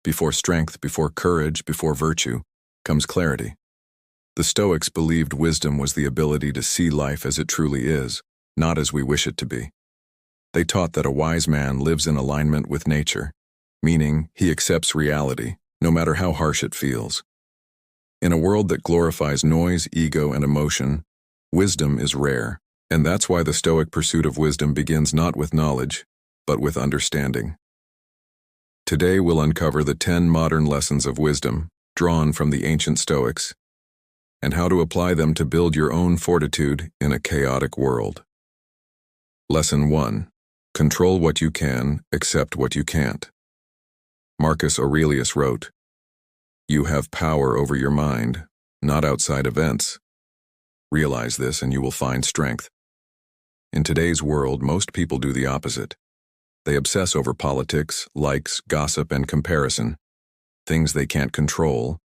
Before strength, before courage, before virtue, comes clarity. The Stoics believed wisdom was the ability to see life as it truly is, not as we wish it to be. They taught that a wise man lives in alignment with nature, meaning he accepts reality, no matter how harsh it feels. In a world that glorifies noise, ego, and emotion, wisdom is rare, and that's why the Stoic pursuit of wisdom begins not with knowledge, but with understanding. Today we'll uncover the 10 modern lessons of wisdom, drawn from the ancient Stoics, and how to apply them to build your own fortitude in a chaotic world. Lesson 1. Control what you can, accept what you can't. Marcus Aurelius wrote, "You have power over your mind, not outside events. Realize this and you will find strength." In today's world, most people do the opposite. They obsess over politics, likes, gossip, and comparison, things they can't control,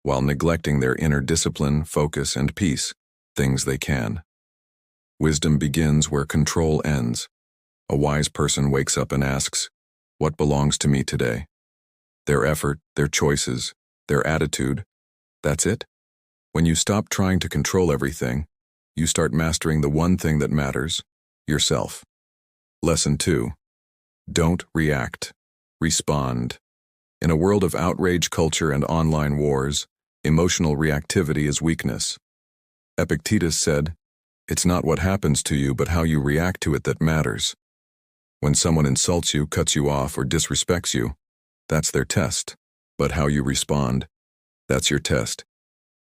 while neglecting their inner discipline, focus, and peace, things they can. Wisdom begins where control ends. A wise person wakes up and asks, "What belongs to me today?" Their effort, their choices, their attitude, that's it. When you stop trying to control everything, you start mastering the one thing that matters, yourself. Lesson 2. Don't react. Respond. In a world of outrage culture and online wars, emotional reactivity is weakness. Epictetus said, "It's not what happens to you, but how you react to it that matters." When someone insults you, cuts you off, or disrespects you, that's their test. But how you respond, that's your test.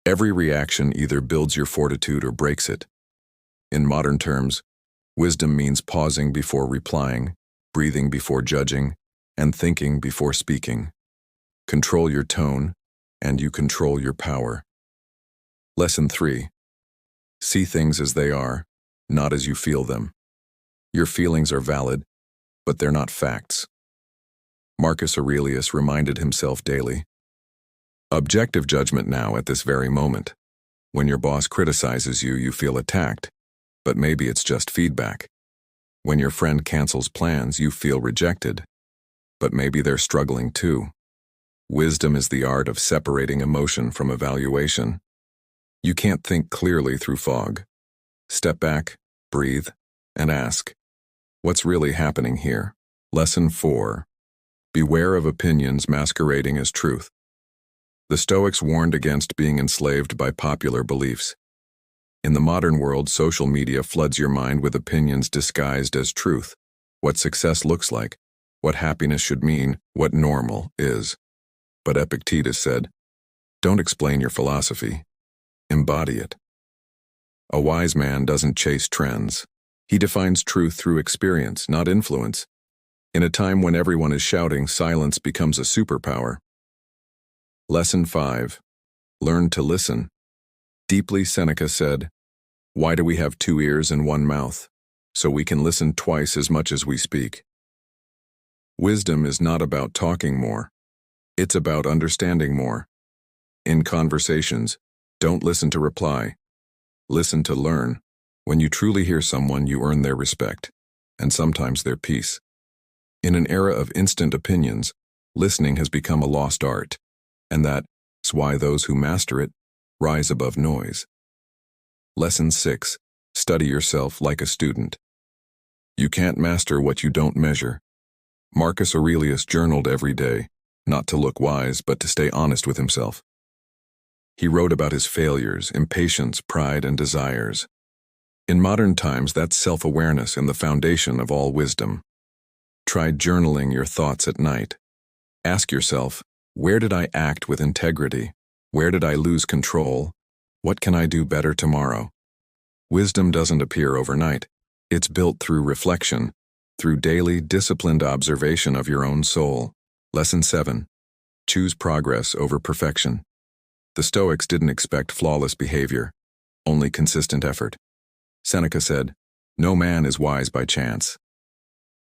Every reaction either builds your fortitude or breaks it. In modern terms, wisdom means pausing before replying, breathing before judging, and thinking before speaking. Control your tone, and you control your power. Lesson 3. See things as they are, not as you feel them. Your feelings are valid, but they're not facts. Marcus Aurelius reminded himself daily. Objective judgment now at this very moment. When your boss criticizes you, you feel attacked, but maybe it's just feedback. When your friend cancels plans, you feel rejected, but maybe they're struggling too. Wisdom is the art of separating emotion from evaluation. You can't think clearly through fog. Step back, breathe, and ask, what's really happening here? Lesson 4. Beware of opinions masquerading as truth. The Stoics warned against being enslaved by popular beliefs. In the modern world, social media floods your mind with opinions disguised as truth. What success looks like, what happiness should mean, what normal is. But Epictetus said, don't explain your philosophy, embody it. A wise man doesn't chase trends. He defines truth through experience, not influence. In a time when everyone is shouting, silence becomes a superpower. Lesson 5. Learn to listen. Deeply, Seneca said, "Why do we have 2 ears and 1 mouth? So we can listen twice as much as we speak." Wisdom is not about talking more. It's about understanding more. In conversations, don't listen to reply. Listen to learn. When you truly hear someone, you earn their respect, and sometimes their peace. In an era of instant opinions, listening has become a lost art, and that's why those who master it rise above noise. Lesson 6. Study yourself like a student. You can't master what you don't measure. Marcus Aurelius journaled every day, not to look wise, but to stay honest with himself. He wrote about his failures, impatience, pride, and desires. In modern times, that's self-awareness and the foundation of all wisdom. Try journaling your thoughts at night. Ask yourself, where did I act with integrity? Where did I lose control? What can I do better tomorrow? Wisdom doesn't appear overnight. It's built through reflection, through daily, disciplined observation of your own soul. Lesson 7. Choose progress over perfection. The Stoics didn't expect flawless behavior, only consistent effort. Seneca said, "No man is wise by chance."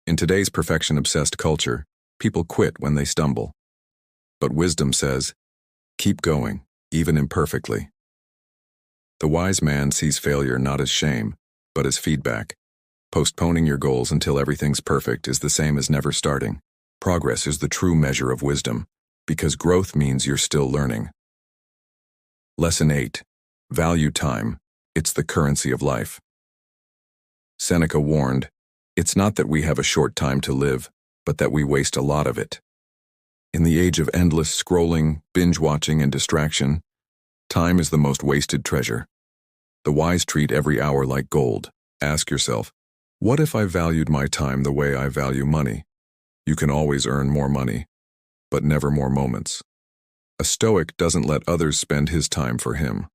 In today's perfection-obsessed culture, people quit when they stumble. But wisdom says, keep going, even imperfectly. The wise man sees failure not as shame, but as feedback. Postponing your goals until everything's perfect is the same as never starting. Progress is the true measure of wisdom, because growth means you're still learning. Lesson 8. Value time. It's the currency of life. Seneca warned, "It's not that we have a short time to live, but that we waste a lot of it." In the age of endless scrolling, binge-watching, and distraction, time is the most wasted treasure. The wise treat every hour like gold. Ask yourself, what if I valued my time the way I value money? You can always earn more money, but never more moments. A Stoic doesn't let others spend his time for him.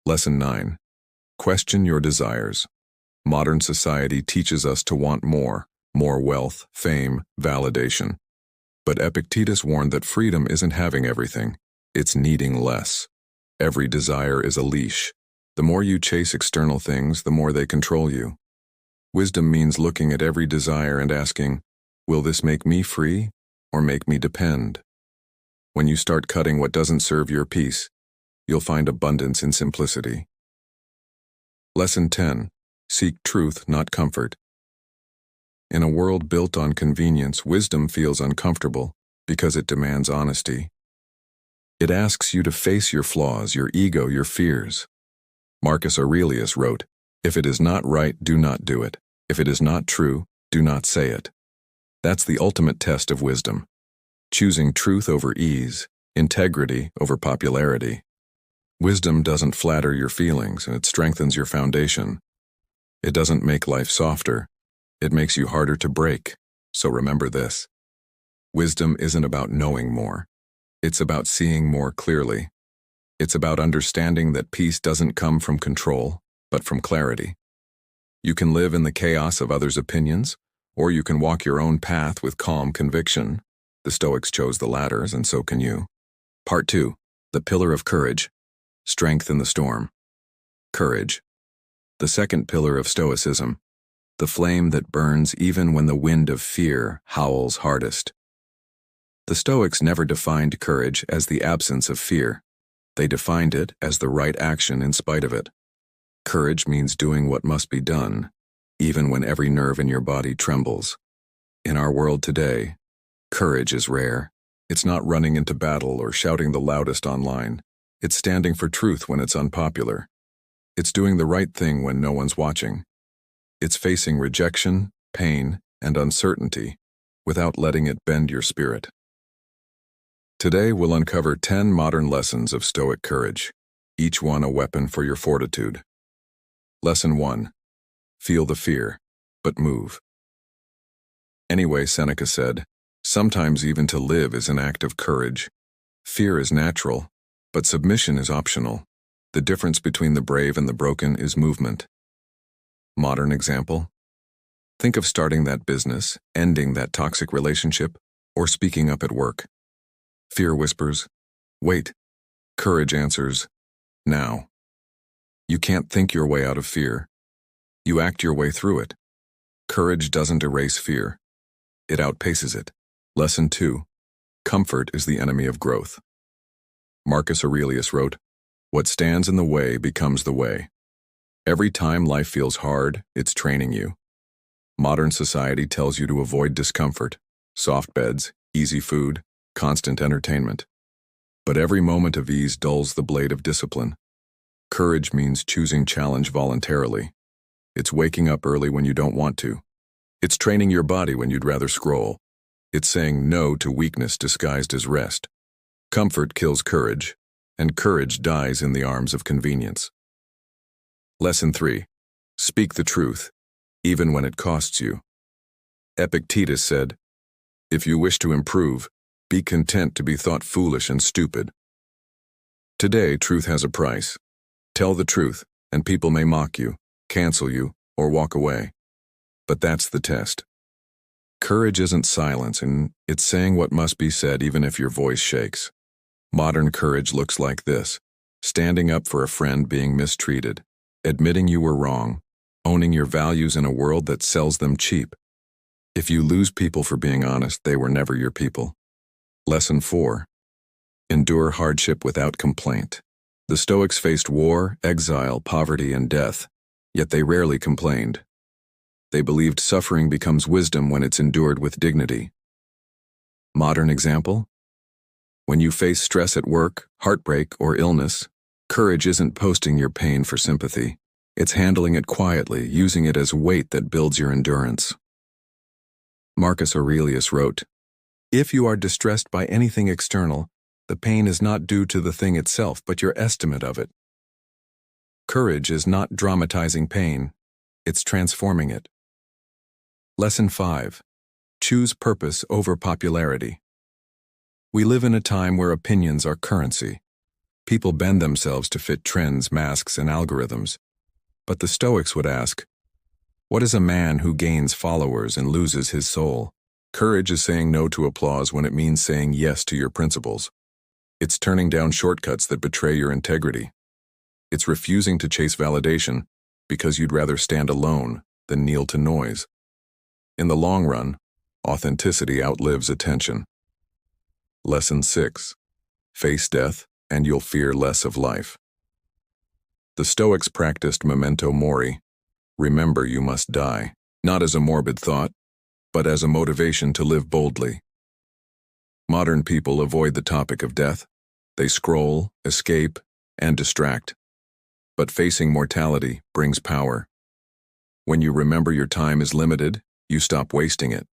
Lesson 9. Question your desires. Modern society teaches us to want more wealth, fame, validation. But Epictetus warned that freedom isn't having everything, it's needing less. Every desire is a leash. The more you chase external things, the more they control you. Wisdom means looking at every desire and asking, will this make me free or make me depend? When you start cutting what doesn't serve your peace, you'll find abundance in simplicity. Lesson 10. Seek truth, not comfort. In a world built on convenience, wisdom feels uncomfortable because it demands honesty. It asks you to face your flaws, your ego, your fears. Marcus Aurelius wrote, "If it is not right, do not do it. If it is not true, do not say it." That's the ultimate test of wisdom. Choosing truth over ease, integrity over popularity. Wisdom doesn't flatter your feelings, and it strengthens your foundation. It doesn't make life softer. It makes you harder to break. So remember this. Wisdom isn't about knowing more. It's about seeing more clearly. It's about understanding that peace doesn't come from control, but from clarity. You can live in the chaos of others' opinions, or you can walk your own path with calm conviction. The Stoics chose the latter, and so can you. Part 2. The pillar of courage. Strength in the storm. Courage. The second pillar of Stoicism. The flame that burns even when the wind of fear howls hardest. The Stoics never defined courage as the absence of fear. They defined it as the right action in spite of it. Courage means doing what must be done, even when every nerve in your body trembles. In our world today, courage is rare. It's not running into battle or shouting the loudest online. It's standing for truth when it's unpopular. It's doing the right thing when no one's watching. It's facing rejection, pain, and uncertainty without letting it bend your spirit. Today we'll uncover 10 modern lessons of Stoic courage, each one a weapon for your fortitude. Lesson 1. Feel the fear, but move. Anyway, Seneca said, sometimes even to live is an act of courage. Fear is natural, but submission is optional. The difference between the brave and the broken is movement. Modern example? Think of starting that business, ending that toxic relationship, or speaking up at work. Fear whispers, wait. Courage answers, now. You can't think your way out of fear. You act your way through it. Courage doesn't erase fear. It outpaces it. Lesson 2. Comfort is the enemy of growth. Marcus Aurelius wrote, what stands in the way becomes the way. Every time life feels hard, it's training you. Modern society tells you to avoid discomfort, soft beds, easy food, constant entertainment. But every moment of ease dulls the blade of discipline. Courage means choosing challenge voluntarily. It's waking up early when you don't want to. It's training your body when you'd rather scroll. It's saying no to weakness disguised as rest. Comfort kills courage, and courage dies in the arms of convenience. Lesson 3. Speak the truth, even when it costs you. Epictetus said, if you wish to improve, be content to be thought foolish and stupid. Today, truth has a price. Tell the truth, and people may mock you, cancel you, or walk away. But that's the test. Courage isn't silence, and it's saying what must be said even if your voice shakes. Modern courage looks like this: standing up for a friend being mistreated, admitting you were wrong, owning your values in a world that sells them cheap. If you lose people for being honest, they were never your people. Lesson 4. Endure hardship without complaint. The Stoics faced war, exile, poverty, and death, yet they rarely complained. They believed suffering becomes wisdom when it's endured with dignity. Modern example? When you face stress at work, heartbreak, or illness, courage isn't posting your pain for sympathy. It's handling it quietly, using it as weight that builds your endurance. Marcus Aurelius wrote, "If you are distressed by anything external, the pain is not due to the thing itself, but your estimate of it." Courage is not dramatizing pain, it's transforming it. Lesson 5. Choose purpose over popularity. We live in a time where opinions are currency. People bend themselves to fit trends, masks, and algorithms. But the Stoics would ask, what is a man who gains followers and loses his soul? Courage is saying no to applause when it means saying yes to your principles. It's turning down shortcuts that betray your integrity. It's refusing to chase validation because you'd rather stand alone than kneel to noise. In the long run, authenticity outlives attention. Lesson 6. Face death, and you'll fear less of life. The Stoics practiced memento mori, remember you must die, not as a morbid thought, but as a motivation to live boldly. Modern people avoid the topic of death. They scroll, escape, and distract. But facing mortality brings power. When you remember your time is limited, you stop wasting it.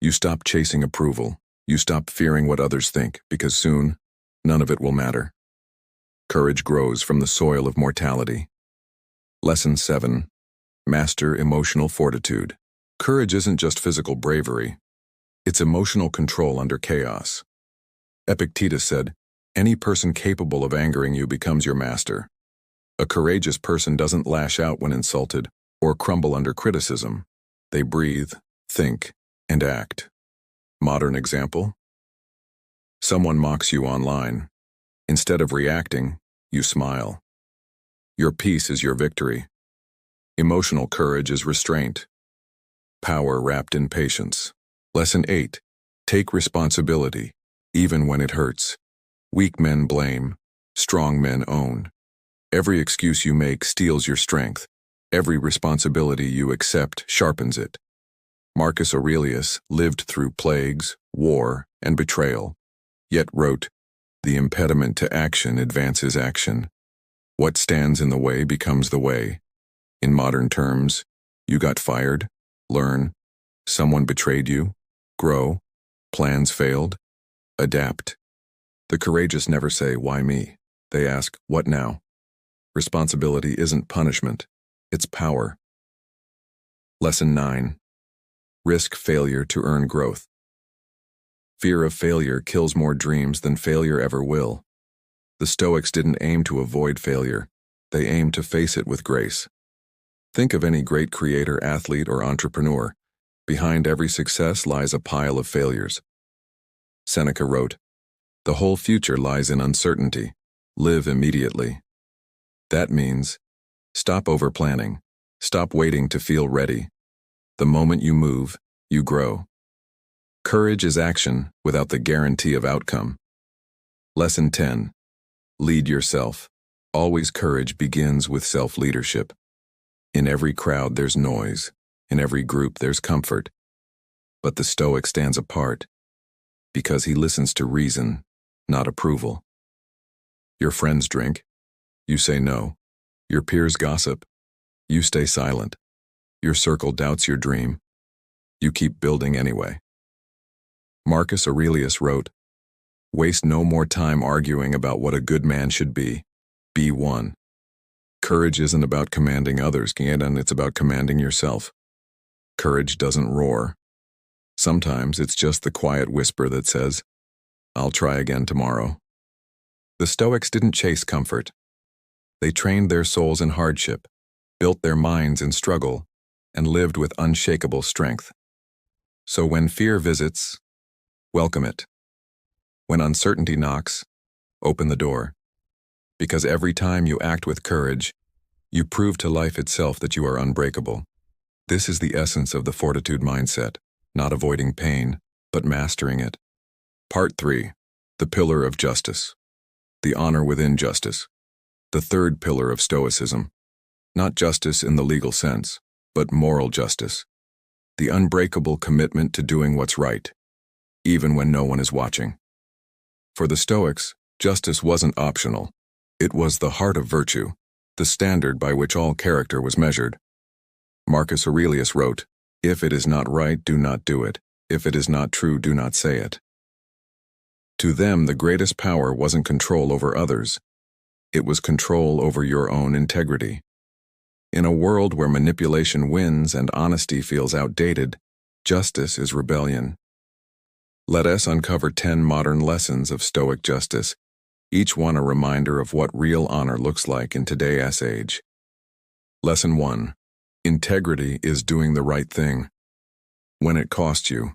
You stop chasing approval. You stop fearing what others think, because soon, none of it will matter. Courage grows from the soil of mortality. Lesson 7. Master emotional fortitude. Courage isn't just physical bravery. It's emotional control under chaos. Epictetus said, "Any person capable of angering you becomes your master." A courageous person doesn't lash out when insulted or crumble under criticism. They breathe, think, and act. Modern example? Someone mocks you online. Instead of reacting, you smile. Your peace is your victory. Emotional courage is restraint. Power wrapped in patience. Lesson 8. Take responsibility, even when it hurts. Weak men blame, strong men own. Every excuse you make steals your strength. Every responsibility you accept sharpens it. Marcus Aurelius lived through plagues, war, and betrayal, yet wrote, "The impediment to action advances action. What stands in the way becomes the way." In modern terms, you got fired, learn, someone betrayed you, grow, plans failed, adapt. The courageous never say, "Why me?" They ask, "What now?" Responsibility isn't punishment, it's power. Lesson 9. Risk failure to earn growth. Fear of failure kills more dreams than failure ever will. The Stoics didn't aim to avoid failure, they aimed to face it with grace. Think of any great creator, athlete, or entrepreneur. Behind every success lies a pile of failures. Seneca wrote, "The whole future lies in uncertainty. Live immediately." That means, stop over-planning. Stop waiting to feel ready. The moment you move, you grow. Courage is action without the guarantee of outcome. Lesson 10. Lead yourself. Always courage begins with self-leadership. In every crowd there's noise. In every group there's comfort. But the Stoic stands apart because he listens to reason, not approval. Your friends drink. You say no. Your peers gossip. You stay silent. Your circle doubts your dream. You keep building anyway. Marcus Aurelius wrote, "Waste no more time arguing about what a good man should be. Be one." Courage isn't about commanding others, and it's about commanding yourself. Courage doesn't roar. Sometimes it's just the quiet whisper that says, "I'll try again tomorrow." The Stoics didn't chase comfort. They trained their souls in hardship, built their minds in struggle, and lived with unshakable strength. So when fear visits, welcome it. When uncertainty knocks, open the door. Because every time you act with courage, you prove to life itself that you are unbreakable. This is the essence of the Fortitude mindset, not avoiding pain, but mastering it. Part 3. The Pillar of Justice. The honor within justice. The third pillar of Stoicism. Not justice in the legal sense, but moral justice. The unbreakable commitment to doing what's right, even when no one is watching. For the Stoics, justice wasn't optional. It was the heart of virtue, the standard by which all character was measured. Marcus Aurelius wrote, "If it is not right, do not do it. If it is not true, do not say it." To them, the greatest power wasn't control over others. It was control over your own integrity. In a world where manipulation wins and honesty feels outdated, justice is rebellion. Let us uncover 10 modern lessons of Stoic justice, each one a reminder of what real honor looks like in today's age. Lesson 1. Integrity is doing the right thing, when it costs you.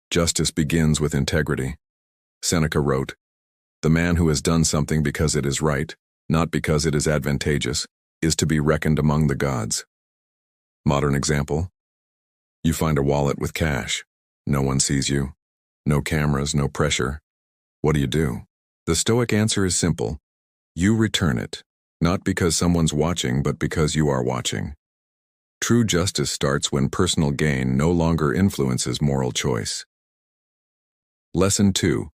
Justice begins with integrity. Seneca wrote, "The man who has done something because it is right, not because it is advantageous, is to be reckoned among the gods." Modern example. You find a wallet with cash. No one sees you. No cameras, no pressure. What do? The Stoic answer is simple. You return it, not because someone's watching, but because you are watching. True justice starts when personal gain no longer influences moral choice. Lesson 2.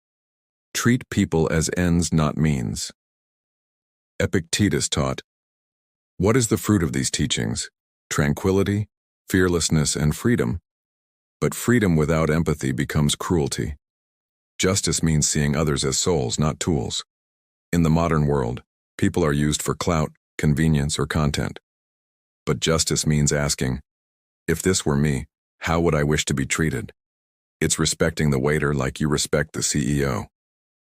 Treat people as ends, not means. Epictetus taught, "What is the fruit of these teachings? Tranquility, fearlessness, and freedom. But freedom without empathy becomes cruelty." Justice means seeing others as souls, not tools. In the modern world, people are used for clout, convenience, or content. But justice means asking, if this were me, how would I wish to be treated? It's respecting the waiter like you respect the CEO.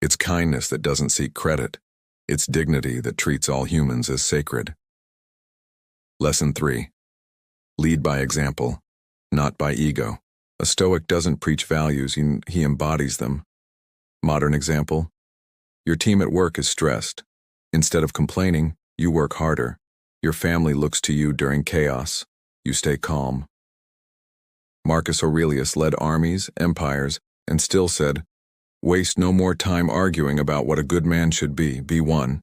It's kindness that doesn't seek credit. It's dignity that treats all humans as sacred. Lesson 3. Lead by example, not by ego. A Stoic doesn't preach values, he embodies them. Modern example. Your team at work is stressed. Instead of complaining, you work harder. Your family looks to you during chaos. You stay calm. Marcus Aurelius led armies, empires, and still said, "Waste no more time arguing about what a good man should be one."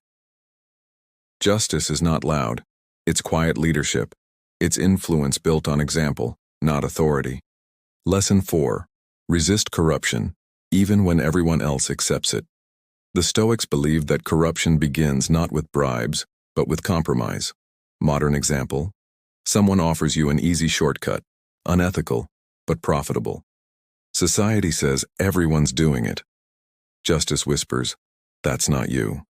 Justice is not loud. It's quiet leadership. It's influence built on example, not authority. Lesson 4. Resist corruption, even when everyone else accepts it. The Stoics believed that corruption begins not with bribes, but with compromise. Modern example. Someone offers you an easy shortcut, unethical, but profitable. Society says everyone's doing it. Justice whispers, that's not you.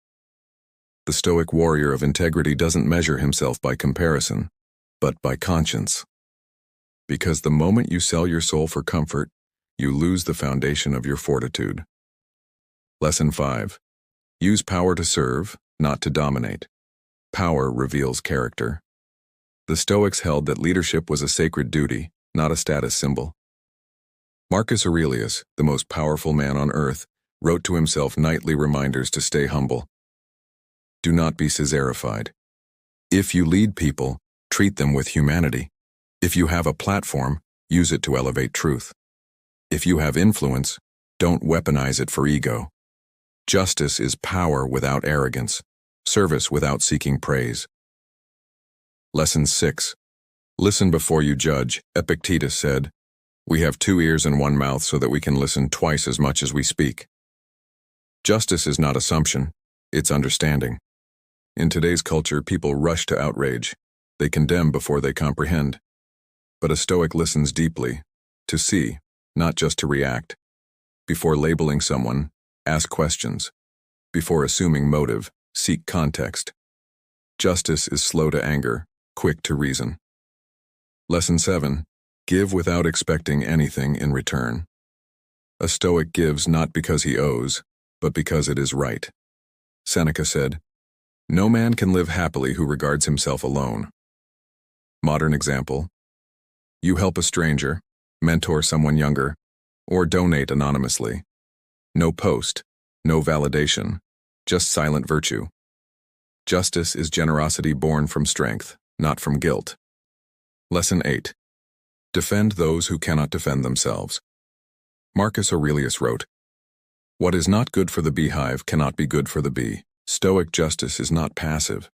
The Stoic warrior of integrity doesn't measure himself by comparison, but by conscience. Because the moment you sell your soul for comfort, you lose the foundation of your fortitude. Lesson 5. Use power to serve, not to dominate. Power reveals character. The Stoics held that leadership was a sacred duty, not a status symbol. Marcus Aurelius, the most powerful man on earth, wrote to himself nightly reminders to stay humble. Do not be Caesarified. If you lead people, treat them with humanity. If you have a platform, use it to elevate truth. If you have influence, don't weaponize it for ego. Justice is power without arrogance, service without seeking praise. Lesson 6. Listen before you judge. Epictetus said, "We have 2 ears and 1 mouth so that we can listen twice as much as we speak." Justice is not assumption, it's understanding. In today's culture, people rush to outrage. They condemn before they comprehend. But a Stoic listens deeply, to see, not just to react. Before labeling someone, ask questions. Before assuming motive, seek context. Justice is slow to anger, quick to reason. Lesson 7. Give without expecting anything in return. A Stoic gives not because he owes, but because it is right. Seneca said, "No man can live happily who regards himself alone." Modern example. You help a stranger, mentor someone younger, or donate anonymously. No post, no validation, just silent virtue. Justice is generosity born from strength, not from guilt. Lesson 8. Defend those who cannot defend themselves. Marcus Aurelius wrote, "What is not good for the beehive cannot be good for the bee." Stoic justice is not passive.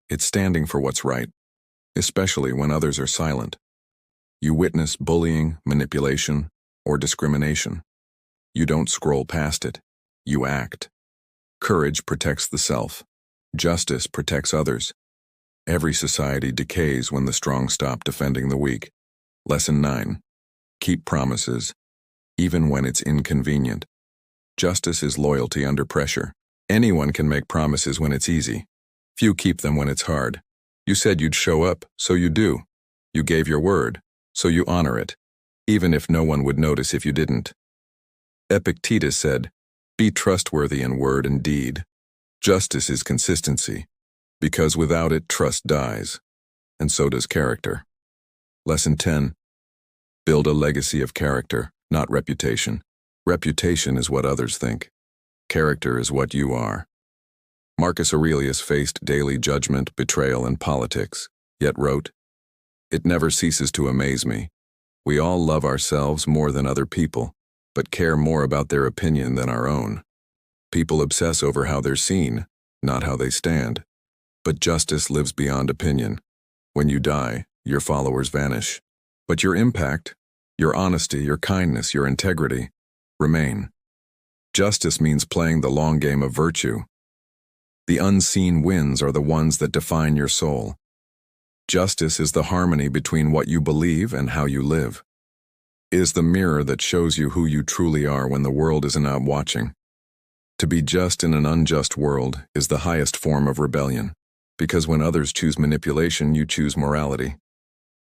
It's standing for what's right, especially when others are silent. You witness bullying, manipulation, or discrimination. You don't scroll past it. you act. Courage protects the self. Justice protects others. Every society decays when the strong stop defending the weak. Lesson 9. Keep promises, even when it's inconvenient. Justice is loyalty under pressure. Anyone can make promises when it's easy. Few keep them when it's hard. You said you'd show up, so you do. You gave your word, so you honor it, even if no one would notice if you didn't. Epictetus said, "Be trustworthy in word and deed." Justice is consistency, because without it, trust dies, and so does character. Lesson 10. Build a legacy of character, not reputation. Reputation is what others think. Character is what you are. Marcus Aurelius faced daily judgment, betrayal, and politics, yet wrote, "It never ceases to amaze me. We all love ourselves more than other people, but care more about their opinion than our own. People obsess over how they're seen, not how they stand. But justice lives beyond opinion. When you die, your followers vanish. But your impact, your honesty, your kindness, your integrity, remain. Justice means playing the long game of virtue. The unseen wins are the ones that define your soul. Justice is the harmony between what you believe and how you live. It is the mirror that shows you who you truly are when the world isn't out watching. To be just in an unjust world is the highest form of rebellion, because when others choose manipulation, you choose morality.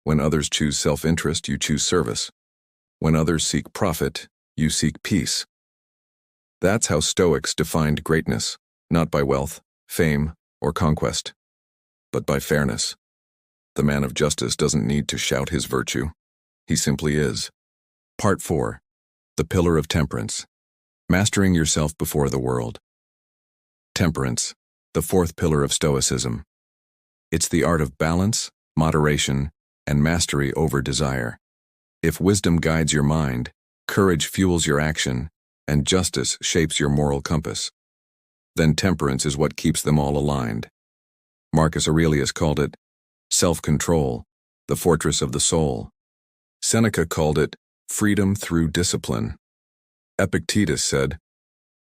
When others choose self-interest, you choose service. When others seek profit, you seek peace. That's how Stoics defined greatness, not by wealth, fame, or conquest, but by fairness. The man of justice doesn't need to shout his virtue. He simply is. Part 4. The Pillar of Temperance. Mastering yourself before the world. Temperance, the fourth pillar of Stoicism. It's the art of balance, moderation, and mastery over desire. If wisdom guides your mind, courage fuels your action, and justice shapes your moral compass, then temperance is what keeps them all aligned. Marcus Aurelius called it self-control, the fortress of the soul. Seneca called it freedom through discipline. Epictetus said,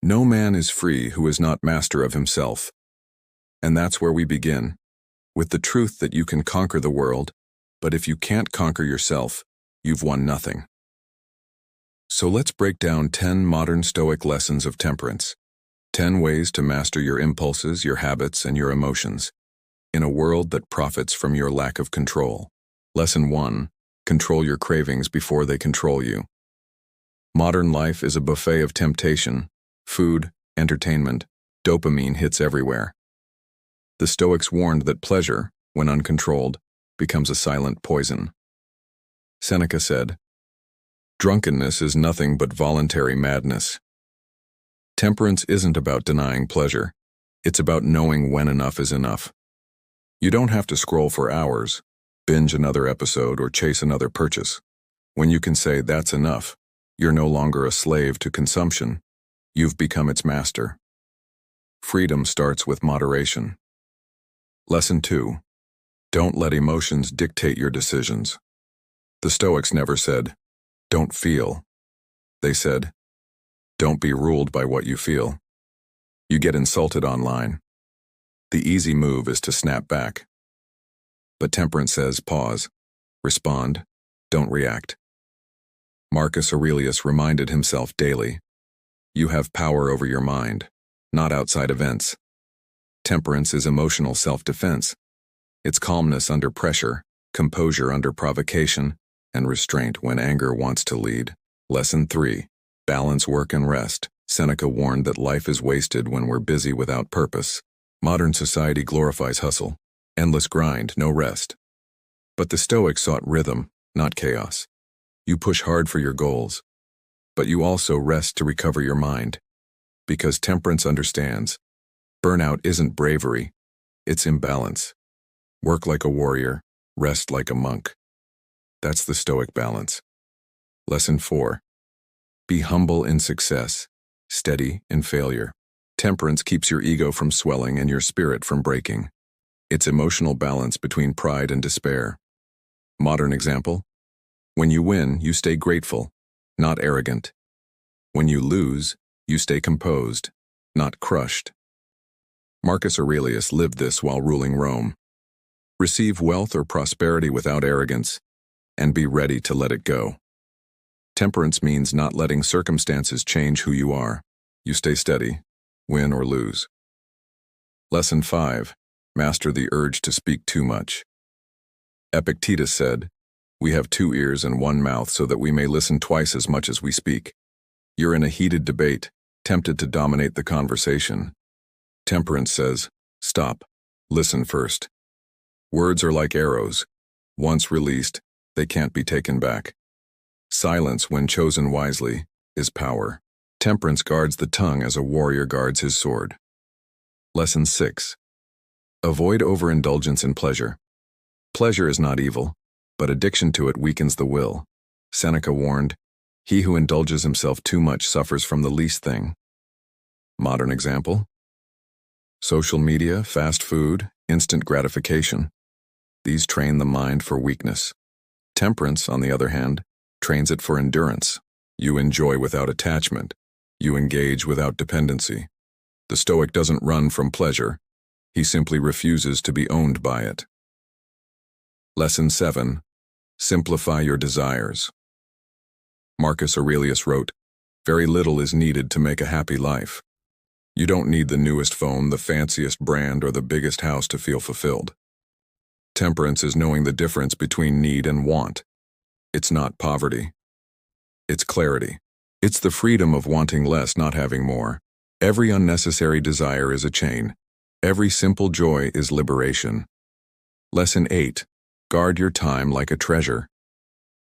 "No man is free who is not master of himself." And that's where we begin, with the truth that you can conquer the world, but if you can't conquer yourself, you've won nothing. So let's break down 10 modern Stoic lessons of temperance. 10 ways to master your impulses, your habits, and your emotions, in a world that profits from your lack of control. Lesson 1. Control your cravings before they control you. Modern life is a buffet of temptation, food, entertainment, dopamine hits everywhere. The Stoics warned that pleasure, when uncontrolled, becomes a silent poison. Seneca said, "Drunkenness is nothing but voluntary madness." Temperance isn't about denying pleasure. It's about knowing when enough is enough. You don't have to scroll for hours, binge another episode, or chase another purchase. When you can say that's enough, you're no longer a slave to consumption. You've become its master. Freedom starts with moderation. Lesson 2. Don't let emotions dictate your decisions. The Stoics never said, "Don't feel." They said, "Don't be ruled by what you feel." You get insulted online. The easy move is to snap back. But temperance says pause, respond, don't react. Marcus Aurelius reminded himself daily, you have power over your mind, not outside events. Temperance is emotional self-defense. It's calmness under pressure, composure under provocation, and restraint when anger wants to lead. Lesson 3. Balance work and rest. Seneca warned that life is wasted when we're busy without purpose. Modern society glorifies hustle, endless grind, no rest. But the Stoics sought rhythm, not chaos. You push hard for your goals, but you also rest to recover your mind. Because temperance understands, burnout isn't bravery, it's imbalance. Work like a warrior, rest like a monk. That's the Stoic balance. Lesson 4. Be humble in success, steady in failure. Temperance keeps your ego from swelling and your spirit from breaking. It's emotional balance between pride and despair. Modern example: when you win, you stay grateful, not arrogant. When you lose, You stay composed, not crushed. Marcus Aurelius lived this while ruling Rome. Receive wealth or prosperity without arrogance, and be ready to let it go. Temperance means not letting circumstances change who you are. You stay steady, win or lose. Lesson 5. Master the urge to speak too much. Epictetus said, "We have 2 ears and 1 mouth so that we may listen twice as much as we speak." You're in a heated debate, tempted to dominate the conversation. Temperance says, stop, listen first. Words are like arrows. Once released, they can't be taken back. Silence, when chosen wisely, is power. Temperance guards the tongue as a warrior guards his sword. Lesson 6. Avoid overindulgence in pleasure. Pleasure is not evil, but addiction to it weakens the will. Seneca warned, "He who indulges himself too much suffers from the least thing." Modern example? Social media, fast food, instant gratification. These train the mind for weakness. Temperance, on the other hand, trains it for endurance. You enjoy without attachment. You engage without dependency. The Stoic doesn't run from pleasure. He simply refuses to be owned by it. Lesson 7. Simplify your desires. Marcus Aurelius wrote, "Very little is needed to make a happy life." You don't need the newest phone, the fanciest brand, or the biggest house to feel fulfilled. Temperance is knowing the difference between need and want. It's not poverty. It's clarity. It's the freedom of wanting less, not having more. Every unnecessary desire is a chain. Every simple joy is liberation. Lesson 8. Guard your time like a treasure.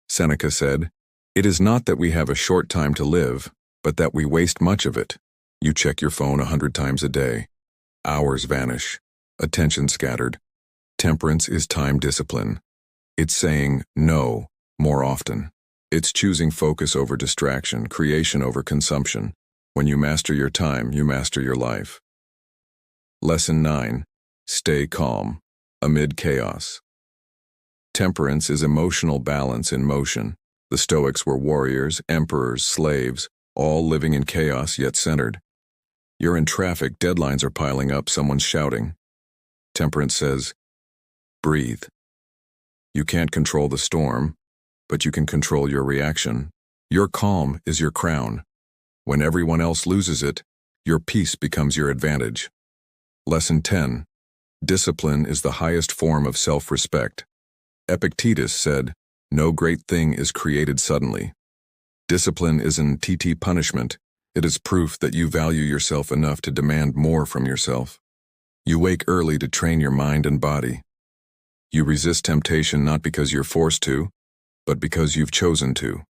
Seneca said, "It is not that we have a short time to live, but that we waste much of it." You check your phone 100 times a day. Hours vanish. Attention scattered. Temperance is time discipline. It's saying no more often. It's choosing focus over distraction, creation over consumption. When you master your time, you master your life. Lesson 9. Stay calm amid chaos. Temperance is emotional balance in motion. The Stoics were warriors, emperors, slaves, all living in chaos yet centered. You're in traffic, deadlines are piling up, someone's shouting. Temperance says, breathe. You can't control the storm, but you can control your reaction. Your calm is your crown. When everyone else loses it, your peace becomes your advantage. Lesson 10. Discipline is the highest form of self-respect. Epictetus said, "No great thing is created suddenly." Discipline isn't punishment. It is proof that you value yourself enough to demand more from yourself. You wake early to train your mind and body. You resist temptation not because you're forced to, but because you've chosen to.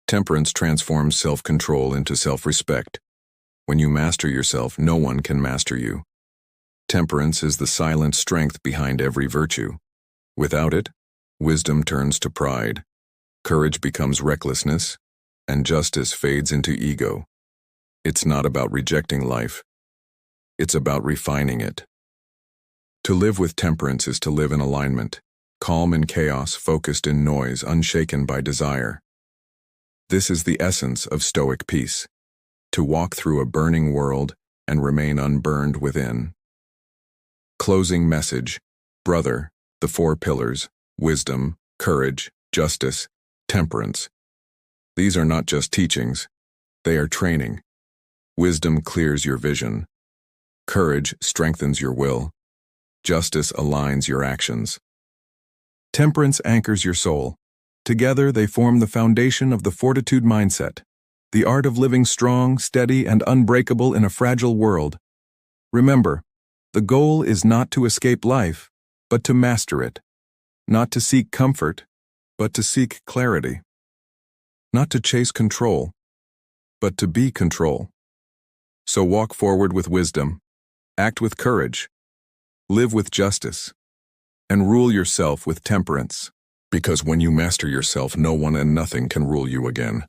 Temperance transforms self-control into self-respect. When you master yourself, no one can master you. Temperance is the silent strength behind every virtue. Without it, wisdom turns to pride, courage becomes recklessness, and justice fades into ego. It's not about rejecting life. It's about refining it. To live with temperance is to live in alignment, calm in chaos, focused in noise, unshaken by desire. This is the essence of Stoic peace, to walk through a burning world and remain unburned within. Closing message. Brother, the 4 pillars: wisdom, courage, justice, temperance. These are not just teachings, they are training. Wisdom clears your vision. Courage strengthens your will. Justice aligns your actions. Temperance anchors your soul. Together they form the foundation of the Fortitude mindset, the art of living strong, steady, and unbreakable in a fragile world. Remember, the goal is not to escape life, but to master it. Not to seek comfort, but to seek clarity. Not to chase control, but to be control. So walk forward with wisdom, act with courage, live with justice, and rule yourself with temperance. Because when you master yourself, no one and nothing can rule you again.